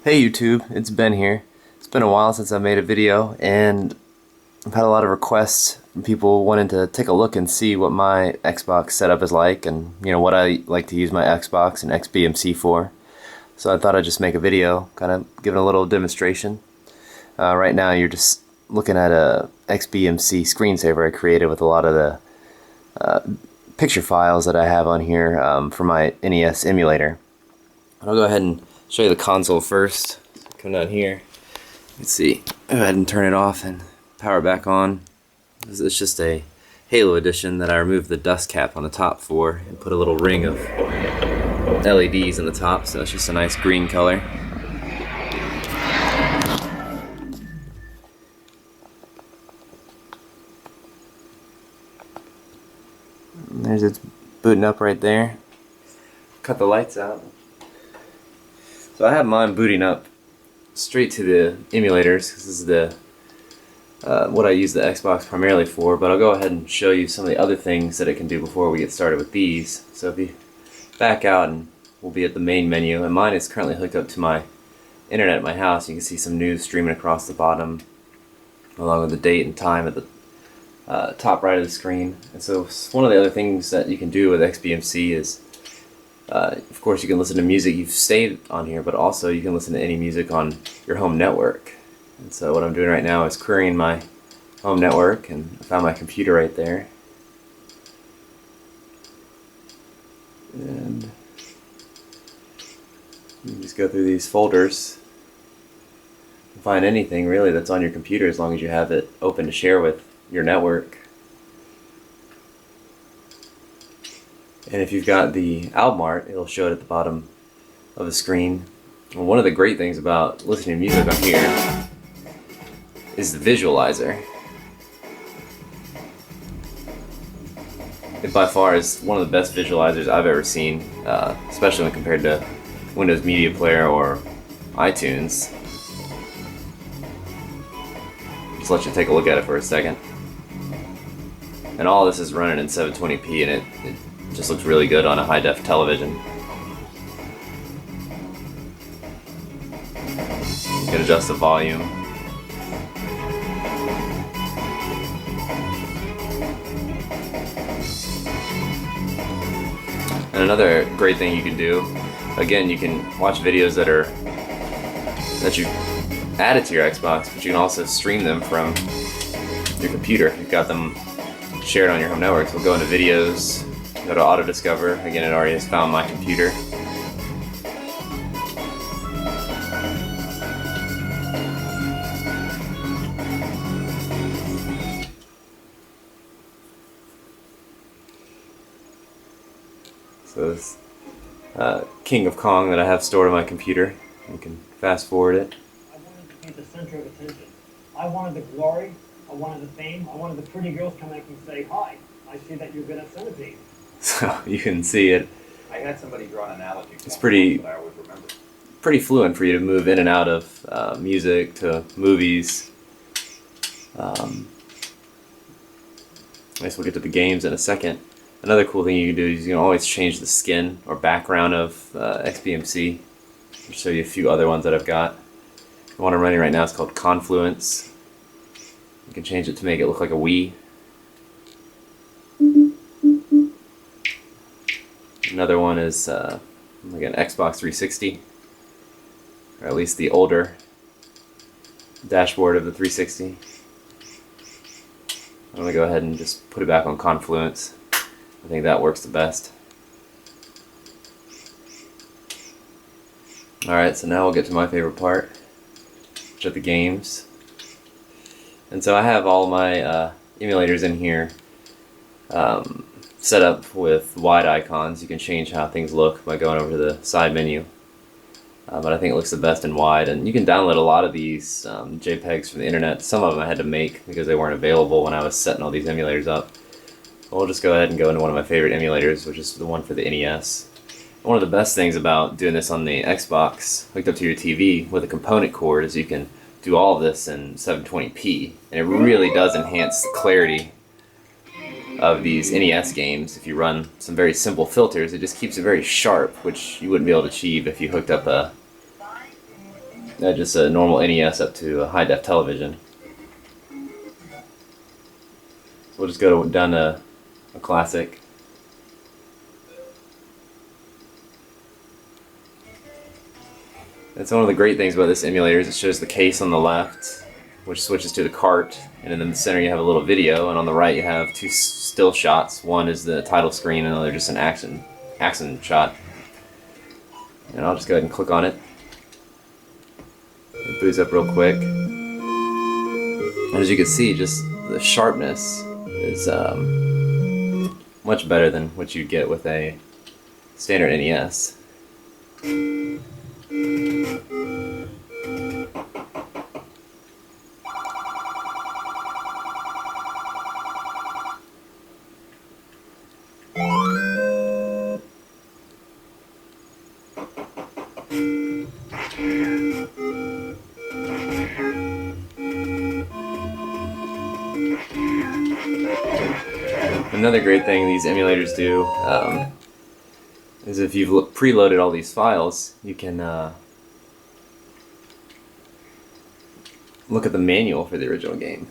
Hey YouTube, it's Ben here. It's been a while since I made a video, and I've had a lot of requests from people wanting to take a look and see what my Xbox setup is like, and what I like to use my Xbox and XBMC for. So I thought I'd just make a video, kind of giving a little demonstration. Right now you're just looking at a XBMC screensaver I created with a lot of the picture files that I have on here for my NES emulator. I'll go ahead and show you the console first. Come down here. Let's see. Go ahead and turn it off and power it back on. It's just a Halo edition that I removed the dust cap on the top for and put a little ring of LEDs in the top, so it's just a nice green color. And there's its booting up right there. Cut the lights out. So I have mine booting up straight to the emulators, because this is the what I use the Xbox primarily for, but I'll go ahead and show you some of the other things that it can do before we get started with these. So if you back out, and we'll be at the main menu, and mine is currently hooked up to my internet at my house. You can see some news streaming across the bottom, along with the date and time at the top right of the screen. And so one of the other things that you can do with XBMC is of course you can listen to music you've saved on here, but also you can listen to any music on your home network. And so what I'm doing right now is querying my home network, and I found my computer right there. And you just go through these folders and find anything really that's on your computer, as long as you have it open to share with your network. And if you've got the album art, it'll show it at the bottom of the screen. And one of the great things about listening to music on here is the visualizer. It by far is one of the best visualizers I've ever seen, especially when compared to Windows Media Player or iTunes. Just let you take a look at it for a second. And all this is running in 720p, and it just looks really good on a high-def television. You can adjust the volume. And another great thing you can do, again, you can watch videos that you added to your Xbox, but you can also stream them from your computer if you've got them shared on your home network. So we'll go into videos, go to auto discover. Again, it already has found my computer. So this King of Kong that I have stored on my computer, you can fast forward it. I wanted to be the center of attention. I wanted the glory, I wanted the fame, I wanted the pretty girls come back and say, "Hi, I see that you're good at centipede." So you can see it. I had somebody draw an analogy. It's pretty that I always remember. Pretty fluent for you to move in and out of music to movies. I guess we'll get to the games in a second. Another cool thing you can do is you can always change the skin or background of XBMC. I'll show you a few other ones that I've got. The one I'm running right now is called Confluence. You can change it to make it look like a Wii. Another one is like an Xbox 360, or at least the older dashboard of the 360. I'm going to go ahead and just put it back on Confluence. I think that works the best. Alright, so now we'll get to my favorite part, which are the games. And so I have all my emulators in here set up with wide icons. You can change how things look by going over to the side menu. But I think it looks the best in wide, and you can download a lot of these JPEGs from the internet. Some of them I had to make because they weren't available when I was setting all these emulators up. We'll just go ahead and go into one of my favorite emulators, which is the one for the NES. One of the best things about doing this on the Xbox hooked up to your TV with a component cord is you can do all of this in 720p, and it really does enhance the clarity of these NES games. If you run some very simple filters, it just keeps it very sharp, which you wouldn't be able to achieve if you hooked up a just a normal NES up to a high-def television. So we'll just go down to a classic. That's one of the great things about this emulator is it shows the case on the left, which switches to the cart, and then in the center you have a little video, and on the right you have two still shots. One is the title screen, and another just an action shot. And I'll just go ahead and click on it. It boots up real quick. And as you can see, just the sharpness is much better than what you'd get with a standard NES. Another great thing these emulators do is if you've preloaded all these files, you can look at the manual for the original game.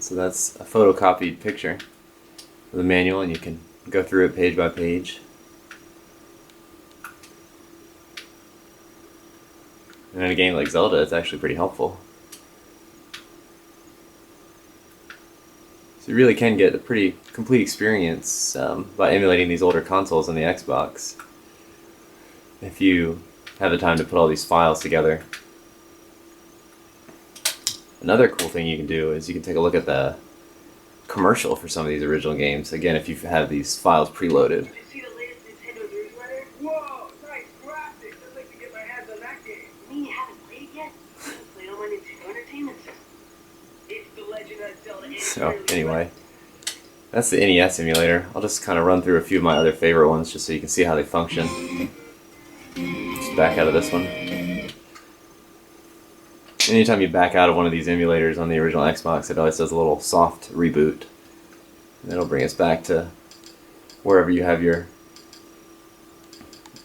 So that's a photocopied picture of the manual, and you can go through it page by page. And in a game like Zelda, it's actually pretty helpful. So you really can get a pretty complete experience by emulating these older consoles on the Xbox if you have the time to put all these files together. Another cool thing you can do is you can take a look at the commercial for some of these original games. Again, if you have these files preloaded. Did you see the latest Nintendo newsletter? Whoa, nice graphics! I'd like to get my hands on that game. You mean you haven't played it yet? I haven't played on my Nintendo Entertainment System. It's the Legend of Zelda. So anyway, that's the NES emulator. I'll just kind of run through a few of my other favorite ones just so you can see how they function. Just back out of this one. Anytime you back out of one of these emulators on the original Xbox, it always does a little soft reboot. And it'll bring us back to wherever you have your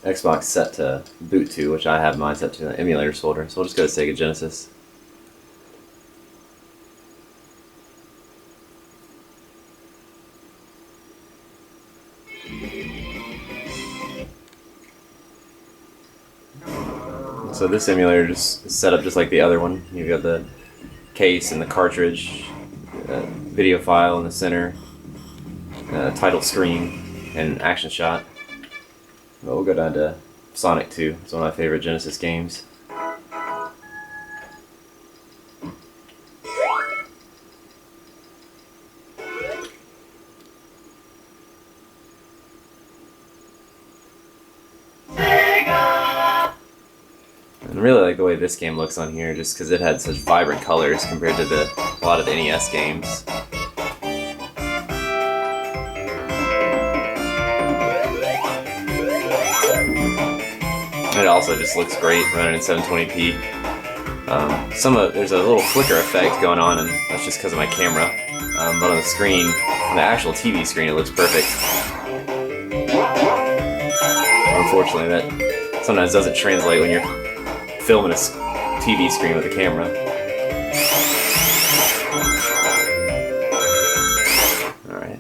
Xbox set to boot to, which I have mine set to the emulators folder. So we'll just go to Sega Genesis. So this emulator just is set up just like the other one. You've got the case and the cartridge, video file in the center, title screen, and an action shot. But we'll go down to Sonic 2. It's one of my favorite Genesis games. I really like the way this game looks on here, just because it had such vibrant colors compared to a lot of the NES games. It also just looks great running in 720p. There's a little flicker effect going on, and that's just because of my camera. But on the screen, on the actual TV screen, it looks perfect. Unfortunately, that sometimes doesn't translate when you're filming a TV screen with a camera. Alright.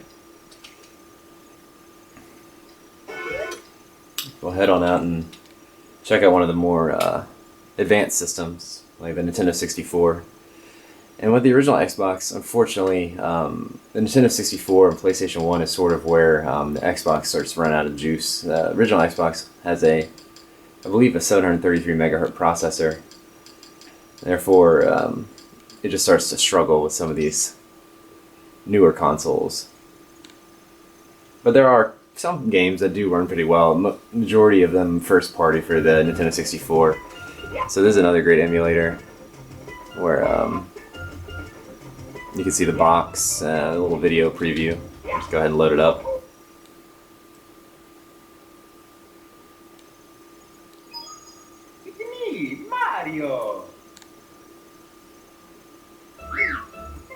We'll head on out and check out one of the more advanced systems, like the Nintendo 64. And with the original Xbox, unfortunately, the Nintendo 64 and PlayStation 1 is sort of where the Xbox starts to run out of juice. The original Xbox has I believe a 733 megahertz processor. Therefore, it just starts to struggle with some of these newer consoles. But there are some games that do run pretty well. Majority of them first party for the Nintendo 64. So this is another great emulator where you can see the box, a little video preview. Just go ahead and load it up. Mario!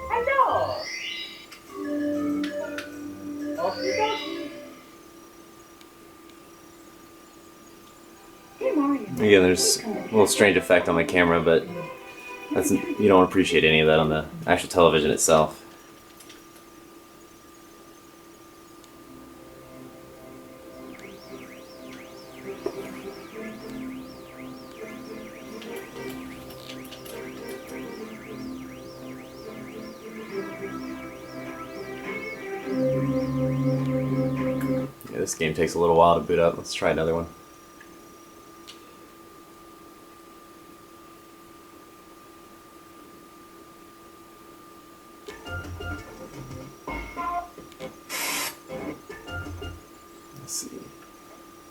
Hello! Again, there's a little strange effect on my camera, but that's, you don't appreciate any of that on the actual television itself. Yeah, this game takes a little while to boot up. Let's try another one. Let's see.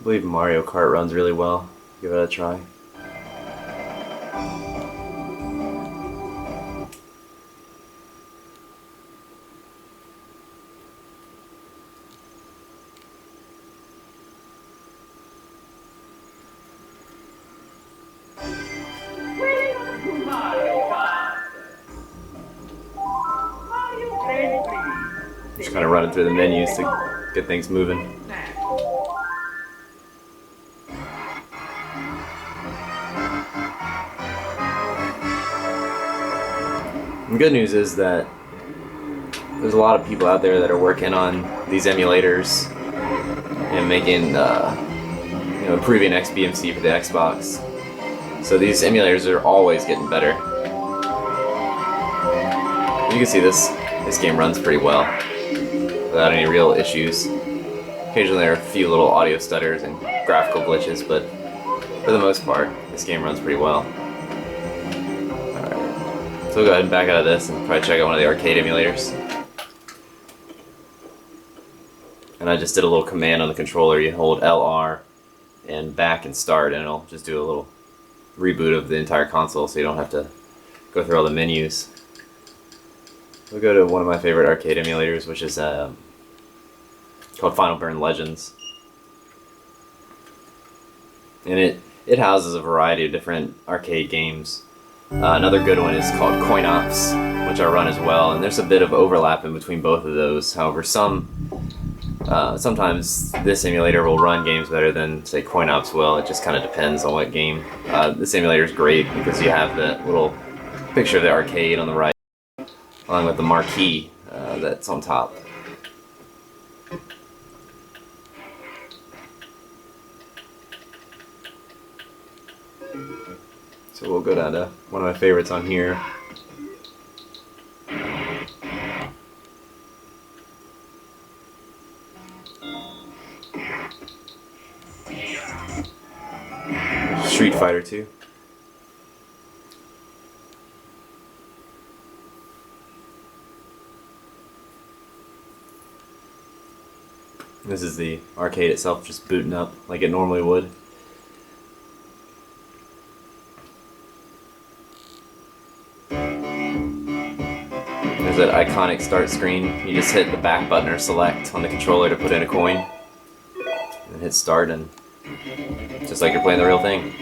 I believe Mario Kart runs really well. Give it a try. Just kind of running through the menus to get things moving. The good news is that there's a lot of people out there that are working on these emulators and making, improving XBMC for the Xbox. So these emulators are always getting better. You can see this game runs pretty well without any real issues. Occasionally there are a few little audio stutters and graphical glitches, but for the most part, this game runs pretty well. So we'll go ahead and back out of this and probably check out one of the arcade emulators. And I just did a little command on the controller. You hold LR and back and start, and it'll just do a little reboot of the entire console so you don't have to go through all the menus. We'll go to one of my favorite arcade emulators, which is called Final Burn Legends. And it houses a variety of different arcade games. Another good one is called Coinops, which I run as well, and there's a bit of overlap in between both of those. However, sometimes this emulator will run games better than, say, Coinops will. It just kind of depends on what game. This emulator is great because you have that little picture of the arcade on the right, along with the marquee that's on top. So we'll go down to one of my favorites on here. Street Fighter 2. This is the arcade itself just booting up like it normally would. There's that iconic start screen. You just hit the back button or select on the controller to put in a coin. And hit start, and just like you're playing the real thing.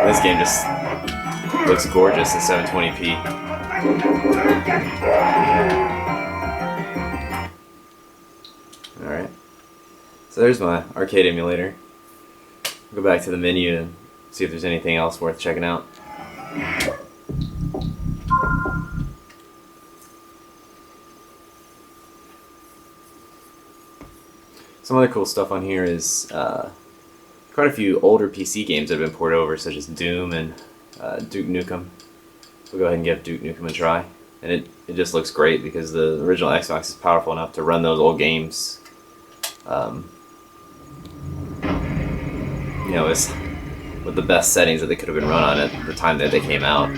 This game just looks gorgeous at 720p. Alright, so there's my arcade emulator. Go back to the menu and see if there's anything else worth checking out. Some other cool stuff on here is quite a few older PC games that have been ported over, such as Doom and Duke Nukem. So we'll go ahead and give Duke Nukem a try. And it just looks great because the original Xbox is powerful enough to run those old games. It's with the best settings that they could have been run on at the time that they came out.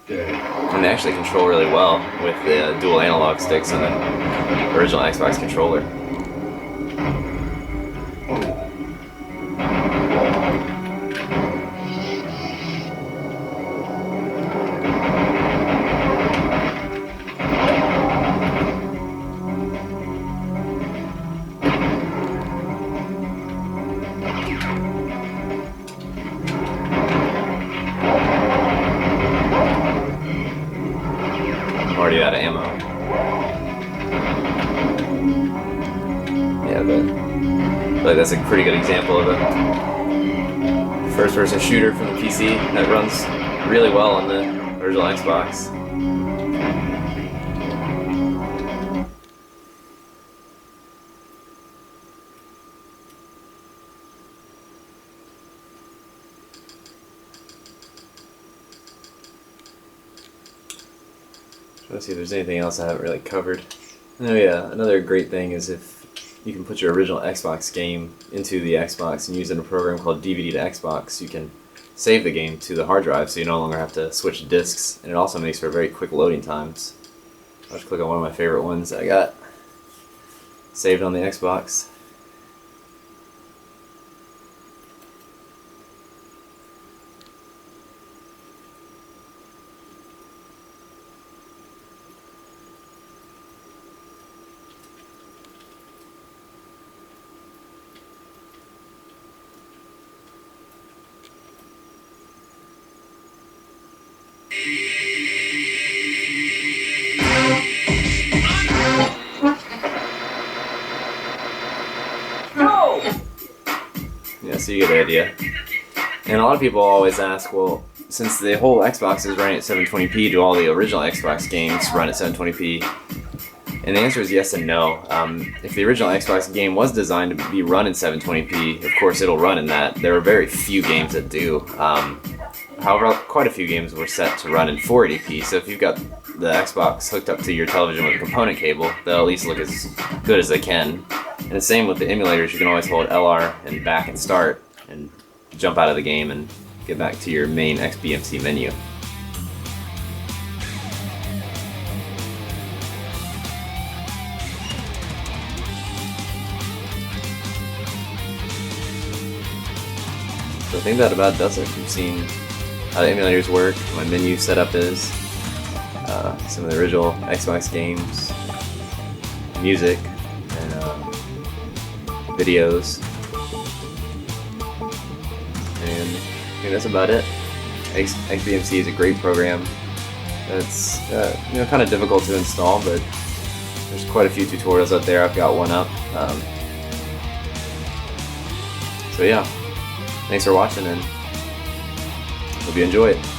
And they actually control really well with the dual analog sticks on the original Xbox controller. but I feel like that's a pretty good example of a first-person shooter from the PC that runs really well on the original Xbox. Let's see if there's anything else I haven't really covered. Oh yeah, another great thing is if you can put your original Xbox game into the Xbox and use it in a program called DVD to Xbox, you can save the game to the hard drive so you no longer have to switch disks, and it also makes for very quick loading times. I'll just click on one of my favorite ones that I got saved on the Xbox. Yeah, so you get the idea. And a lot of people always ask, well, since the whole Xbox is running at 720p, do all the original Xbox games run at 720p? And the answer is yes and no. If the original Xbox game was designed to be run in 720p, of course it'll run in that. There are very few games that do. However, quite a few games were set to run in 480p, so if you've got the Xbox hooked up to your television with a component cable, they'll at least look as good as they can. And the same with the emulators, you can always hold LR and back and start and jump out of the game and get back to your main XBMC menu. So I think that about does it. You've seen how the emulators work, my menu setup is, some of the original Xbox games, music, and videos. And I think that's about it. XBMC is a great program. It's kind of difficult to install, but there's quite a few tutorials out there. I've got one up. So yeah, thanks for watching, and hope you enjoy it.